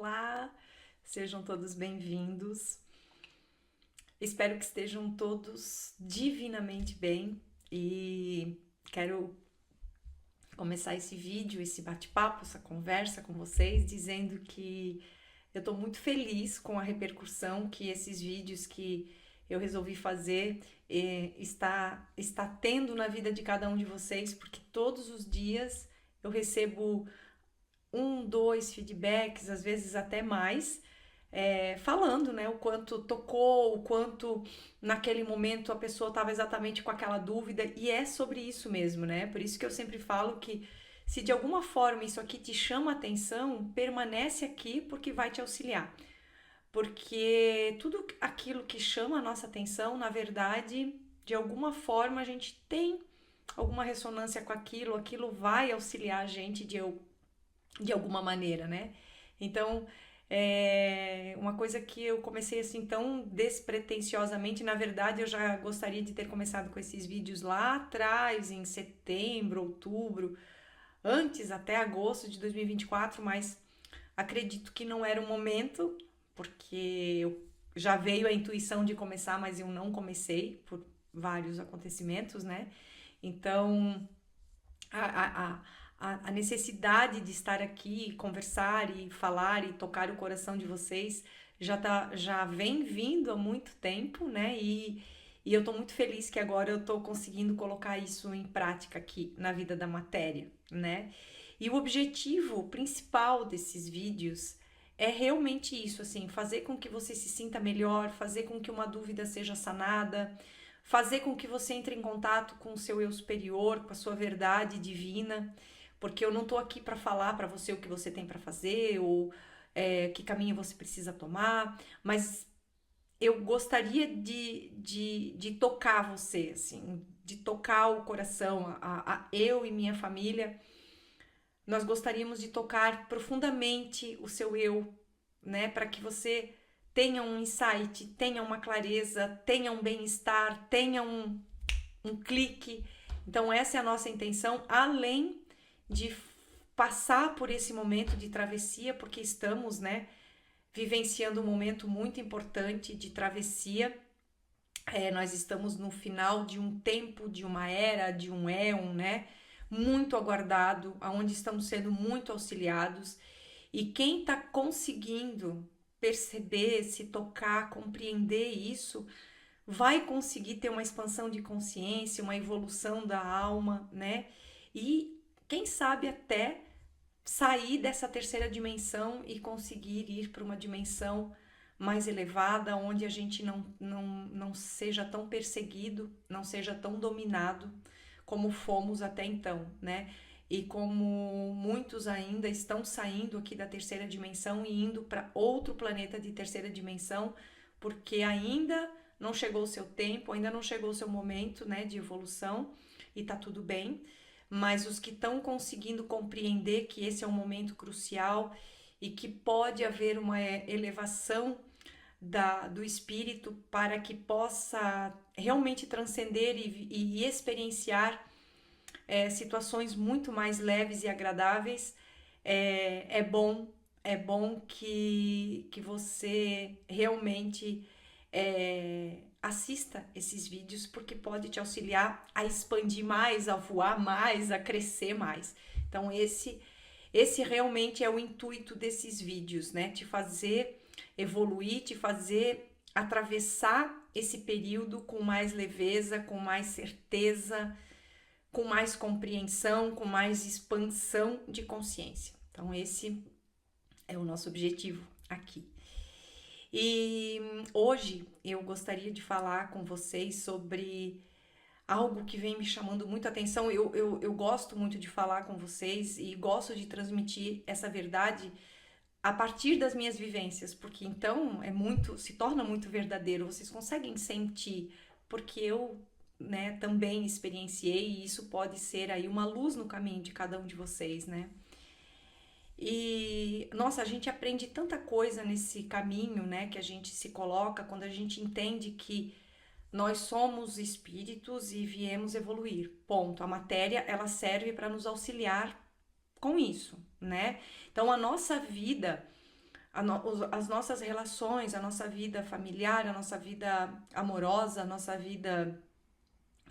Olá, sejam todos bem-vindos. Espero que estejam todos divinamente bem e quero começar esse vídeo, esse bate-papo, essa conversa com vocês, dizendo que eu estou muito feliz com a repercussão que esses vídeos que eu resolvi fazer está tendo na vida de cada um de vocês, porque todos os dias eu recebo um, dois feedbacks, às vezes até mais, falando, né, o quanto tocou, o quanto naquele momento a pessoa estava exatamente com aquela dúvida, e é sobre isso mesmo, né? Por isso que eu sempre falo que se de alguma forma isso aqui te chama a atenção, permanece aqui porque vai te auxiliar. Porque tudo aquilo que chama a nossa atenção, na verdade, de alguma forma a gente tem alguma ressonância com aquilo, aquilo vai auxiliar a gente de alguma maneira, né? Então, uma coisa que eu comecei assim tão despretensiosamente, na verdade eu já gostaria de ter começado com esses vídeos lá atrás, em setembro, outubro, antes até agosto de 2024, mas acredito que não era o momento, porque eu já veio a intuição de começar, mas eu não comecei por vários acontecimentos, né? Então, a necessidade de estar aqui, conversar e falar e tocar o coração de vocês já vem vindo há muito tempo, né? E eu tô muito feliz que agora eu tô conseguindo colocar isso em prática aqui na vida da matéria, né? E o objetivo principal desses vídeos é realmente isso, assim, fazer com que você se sinta melhor, fazer com que uma dúvida seja sanada, fazer com que você entre em contato com o seu eu superior, com a sua verdade divina, porque eu não tô aqui para falar para você o que você tem para fazer ou que caminho você precisa tomar, mas eu gostaria de tocar você, assim, de tocar o coração, eu e minha família, nós gostaríamos de tocar profundamente o seu eu, né, para que você tenha um insight, tenha uma clareza, tenha um bem-estar, tenha um clique. Então, essa é a nossa intenção, além de passar por esse momento de travessia, porque estamos, né, vivenciando um momento muito importante de travessia. Nós estamos no final de um tempo, de uma era, de um éon, né? Muito aguardado, aonde estamos sendo muito auxiliados. E quem está conseguindo perceber, se tocar, compreender isso, vai conseguir ter uma expansão de consciência, uma evolução da alma, né? E quem sabe até sair dessa terceira dimensão e conseguir ir para uma dimensão mais elevada, onde a gente não seja tão perseguido, não seja tão dominado como fomos até então, né? E como muitos ainda estão saindo aqui da terceira dimensão e indo para outro planeta de terceira dimensão, porque ainda não chegou o seu tempo, ainda não chegou o seu momento, né, de evolução, e tá tudo bem, mas os que estão conseguindo compreender que esse é um momento crucial e que pode haver uma elevação do espírito para que possa realmente transcender e experienciar situações muito mais leves e agradáveis, é bom que você realmente assista esses vídeos, porque pode te auxiliar a expandir mais, a voar mais, a crescer mais. Então esse realmente é o intuito desses vídeos, né? Te fazer evoluir, te fazer atravessar esse período com mais leveza, com mais certeza, com mais compreensão, com mais expansão de consciência. Então esse é o nosso objetivo aqui. E hoje eu gostaria de falar com vocês sobre algo que vem me chamando muito a atenção. Eu gosto muito de falar com vocês e gosto de transmitir essa verdade a partir das minhas vivências, porque então se torna muito verdadeiro. Vocês conseguem sentir, porque eu, né, também experienciei, e isso pode ser aí uma luz no caminho de cada um de vocês, né? E, nossa, a gente aprende tanta coisa nesse caminho, né, que a gente se coloca quando a gente entende que nós somos espíritos e viemos evoluir. Ponto. A matéria, ela serve para nos auxiliar com isso, né? Então, a nossa vida, as nossas relações, a nossa vida familiar, a nossa vida amorosa, a nossa vida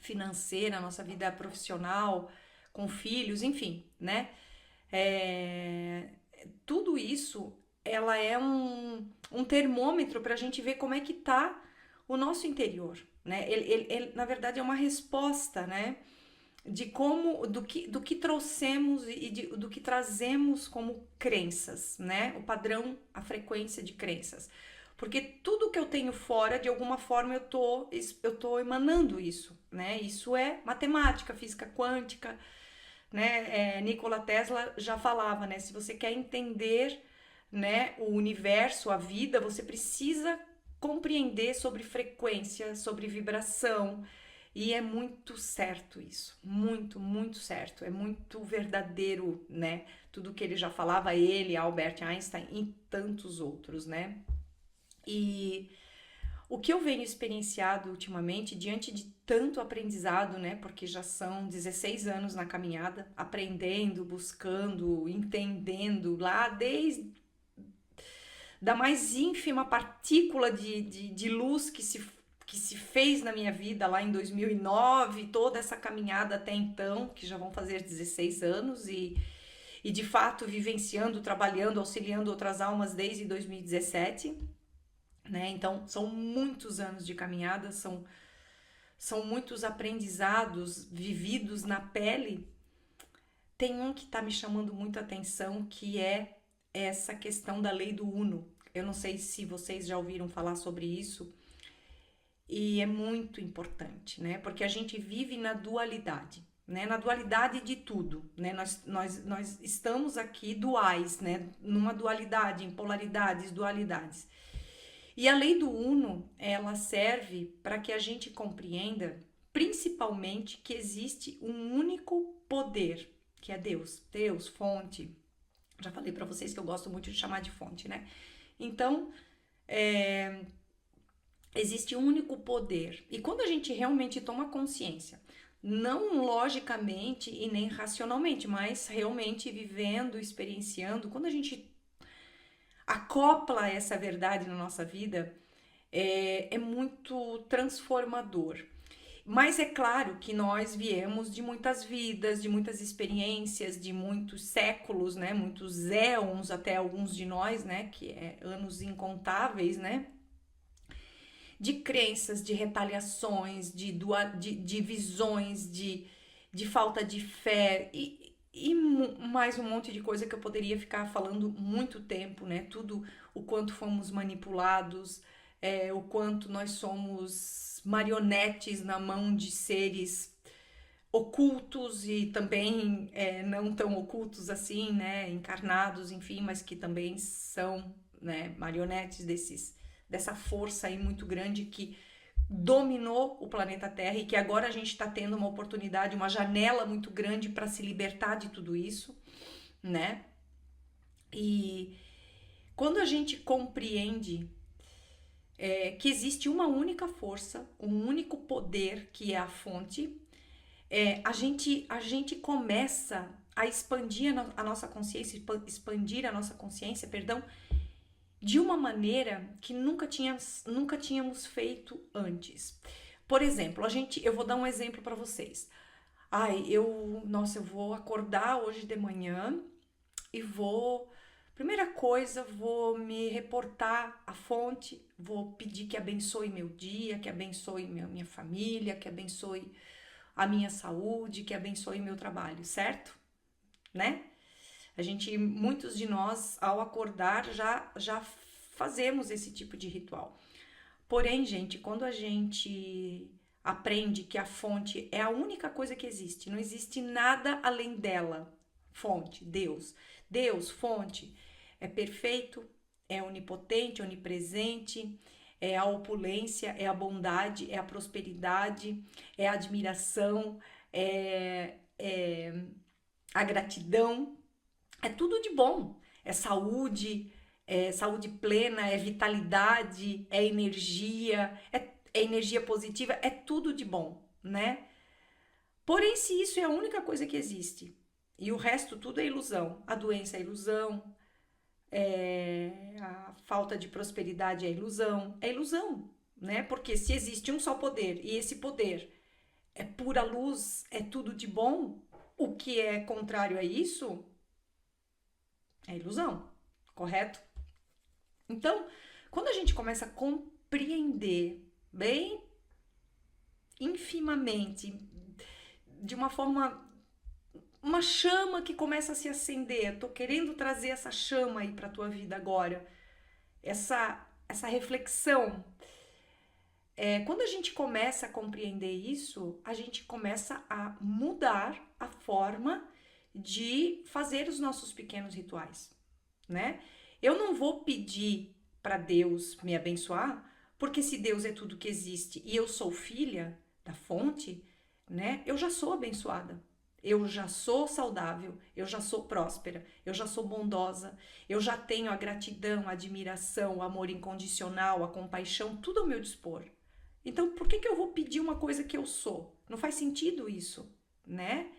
financeira, a nossa vida profissional, com filhos, enfim, né? É, tudo isso, ela é um termômetro para a gente ver como é que tá o nosso interior, né? Na verdade, é uma resposta, né? De como, do que trouxemos do que trazemos como crenças, né? O padrão, a frequência de crenças. Porque tudo que eu tenho fora, de alguma forma, eu tô emanando isso, né? Isso é matemática, física quântica, né? Nikola Tesla já falava, né? Se você quer entender, né, o universo, a vida, você precisa compreender sobre frequência, sobre vibração. E é muito certo isso, muito, muito certo, é muito verdadeiro, né? Tudo que ele já falava, ele, Albert Einstein e tantos outros, né? E o que eu venho experienciado ultimamente, diante de tanto aprendizado, né? Porque já são 16 anos na caminhada, aprendendo, buscando, entendendo, lá desde da mais ínfima partícula de luz que se fez na minha vida lá em 2009, toda essa caminhada até então, que já vão fazer 16 anos, e de fato vivenciando, trabalhando, auxiliando outras almas desde 2017, né? Então são muitos anos de caminhada, são muitos aprendizados vividos na pele. Tem um que está me chamando muita atenção, que é essa questão da lei do Uno. Eu não sei se vocês já ouviram falar sobre isso, e é muito importante, né? Porque a gente vive na dualidade, né? Na dualidade de tudo, né? Nós estamos aqui duais, né? Numa dualidade, em polaridades, dualidades. E a lei do Uno, ela serve para que a gente compreenda, principalmente, que existe um único poder, que é Deus. Deus, fonte. Já falei para vocês que eu gosto muito de chamar de fonte, né? Então, existe um único poder. E quando a gente realmente toma consciência, não logicamente e nem racionalmente, mas realmente vivendo, experienciando, quando a gente acopla essa verdade na nossa vida, é muito transformador. Mas é claro que nós viemos de muitas vidas, de muitas experiências, de muitos séculos, né? Muitos éons, até alguns de nós, né? Que é anos incontáveis, né? De crenças, de retaliações, de visões, de falta de fé e mais um monte de coisa que eu poderia ficar falando muito tempo, né? Tudo o quanto fomos manipulados, o quanto nós somos marionetes na mão de seres ocultos e também não tão ocultos assim, né? Encarnados, enfim, mas que também são, né, marionetes dessa força aí muito grande que dominou o planeta Terra e que agora a gente está tendo uma oportunidade, uma janela muito grande para se libertar de tudo isso, né? E quando a gente compreende que existe uma única força, um único poder que é a fonte, a gente começa a expandir a nossa consciência, perdão, de uma maneira que nunca tínhamos feito antes. Por exemplo, eu vou dar um exemplo para vocês. Eu vou acordar hoje de manhã e primeira coisa, vou me reportar à fonte, vou pedir que abençoe meu dia, que abençoe minha família, que abençoe a minha saúde, que abençoe meu trabalho, certo? Né? Muitos de nós, ao acordar, já fazemos esse tipo de ritual. Porém, gente, quando a gente aprende que a fonte é a única coisa que existe, não existe nada além dela. Fonte, Deus. Deus, fonte, é perfeito, é onipotente, onipresente, é a opulência, é a bondade, é a prosperidade, é a admiração, é a gratidão, é tudo de bom. É saúde plena, é vitalidade, é energia positiva, é tudo de bom, né? Porém, se isso é a única coisa que existe e o resto tudo é ilusão, a doença é ilusão, falta de prosperidade é ilusão. É ilusão, né? Porque se existe um só poder e esse poder é pura luz, é tudo de bom, o que é contrário a isso é ilusão, correto? Então, quando a gente começa a compreender bem infimamente, de uma forma, uma chama que começa a se acender, eu tô querendo trazer essa chama aí para tua vida agora, essa reflexão. Quando a gente começa a compreender isso, a gente começa a mudar a forma de fazer os nossos pequenos rituais, né? Eu não vou pedir para Deus me abençoar, porque se Deus é tudo que existe e eu sou filha da fonte, né? Eu já sou abençoada. Eu já sou saudável, eu já sou próspera, eu já sou bondosa, eu já tenho a gratidão, a admiração, o amor incondicional, a compaixão, tudo ao meu dispor. Então, por que eu vou pedir uma coisa que eu sou? Não faz sentido isso, né?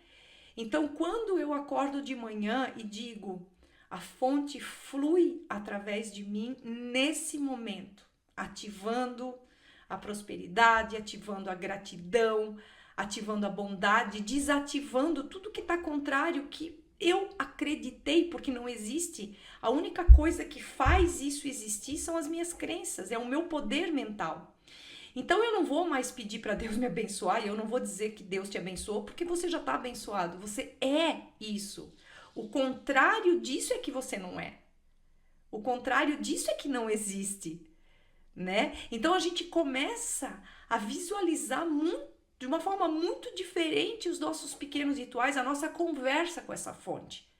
Então, quando eu acordo de manhã e digo, a fonte flui através de mim nesse momento, ativando a prosperidade, ativando a gratidão, ativando a bondade, desativando tudo que está contrário, que eu acreditei, porque não existe. A única coisa que faz isso existir são as minhas crenças, é o meu poder mental. Então eu não vou mais pedir para Deus me abençoar, e eu não vou dizer que Deus te abençoou, porque você já está abençoado, você é isso. O contrário disso é que você não é. O contrário disso é que não existe, né? Então a gente começa a visualizar de uma forma muito diferente os nossos pequenos rituais, a nossa conversa com essa fonte.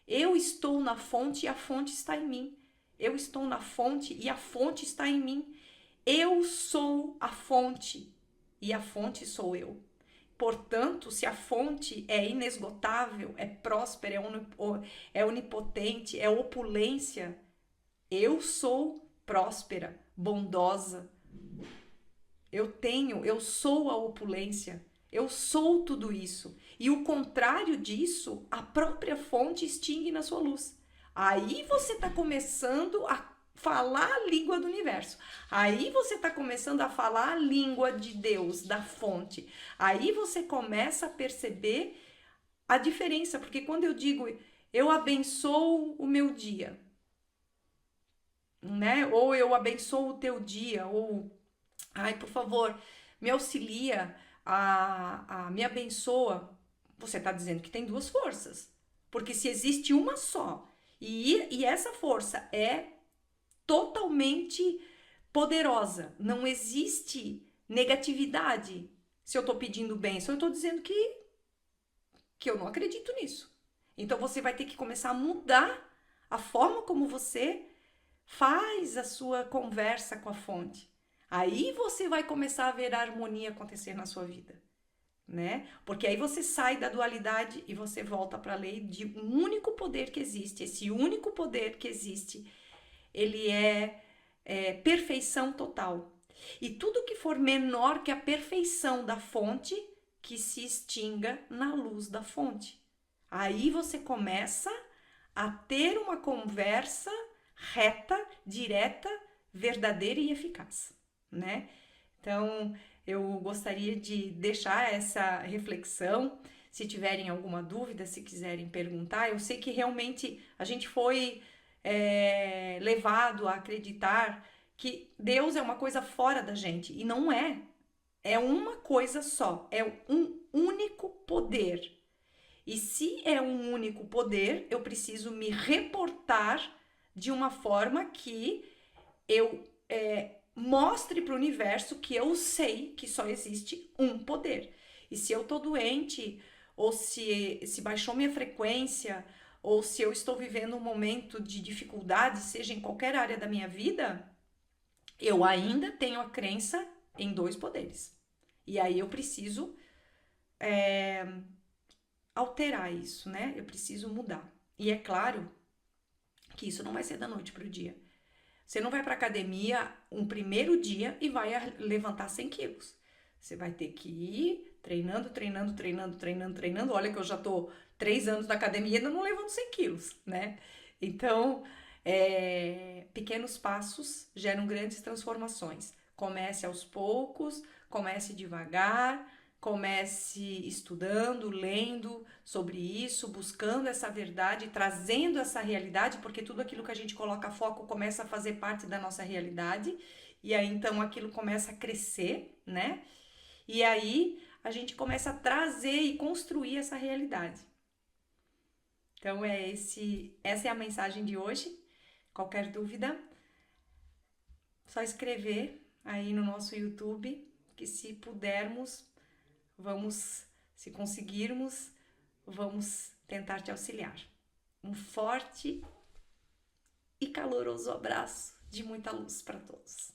Eu estou na fonte e a fonte está em mim. Eu estou na fonte e a fonte está em mim. Eu sou a fonte e a fonte sou eu. Portanto, se a fonte é inesgotável, é próspera, é onipotente, é opulência, eu sou próspera, bondosa. Eu sou a opulência, eu sou tudo isso. E o contrário disso, a própria fonte extingue na sua luz. Aí você está começando a falar a língua do universo. Aí você está começando a falar a língua de Deus, da fonte. Aí você começa a perceber a diferença, porque quando eu digo eu abençoo o meu dia, né? Ou eu abençoo o teu dia, ou ai, por favor, me auxilia, me abençoa. Você está dizendo que tem duas forças, porque se existe uma só e essa força é totalmente poderosa. Não existe negatividade se eu estou pedindo bênção. Eu estou dizendo que eu não acredito nisso. Então você vai ter que começar a mudar a forma como você faz a sua conversa com a fonte. Aí você vai começar a ver a harmonia acontecer na sua vida, né? Porque aí você sai da dualidade e você volta para a lei de um único poder que existe. Esse único poder que existe, ele é perfeição total. E tudo que for menor que a perfeição da fonte, que se extinga na luz da fonte. Aí você começa a ter uma conversa reta, direta, verdadeira e eficaz, né? Então, eu gostaria de deixar essa reflexão. Se tiverem alguma dúvida, se quiserem perguntar, eu sei que realmente a gente foi levado a acreditar que Deus é uma coisa fora da gente, e não é. É uma coisa só, é um único poder. E se é um único poder, eu preciso me reportar de uma forma que eu mostre para o universo que eu sei que só existe um poder. E se eu tô doente, ou se baixou minha frequência, ou se eu estou vivendo um momento de dificuldade, seja em qualquer área da minha vida, eu ainda tenho a crença em dois poderes. E aí eu preciso alterar isso, né? Eu preciso mudar. E é claro que isso não vai ser da noite para o dia. Você não vai para academia um primeiro dia e vai levantar 100 quilos. Você vai ter que ir treinando. Olha que eu já tô 3 anos na academia e ainda não levanto 100 quilos, né? Então, pequenos passos geram grandes transformações. Comece aos poucos, comece devagar, comece estudando, lendo sobre isso, buscando essa verdade, trazendo essa realidade, porque tudo aquilo que a gente coloca foco começa a fazer parte da nossa realidade, e aí então aquilo começa a crescer, né? E aí a gente começa a trazer e construir essa realidade. Então essa é a mensagem de hoje. Qualquer dúvida, só escrever aí no nosso YouTube, que se pudermos, vamos, se conseguirmos, vamos tentar te auxiliar. Um forte e caloroso abraço de muita luz para todos.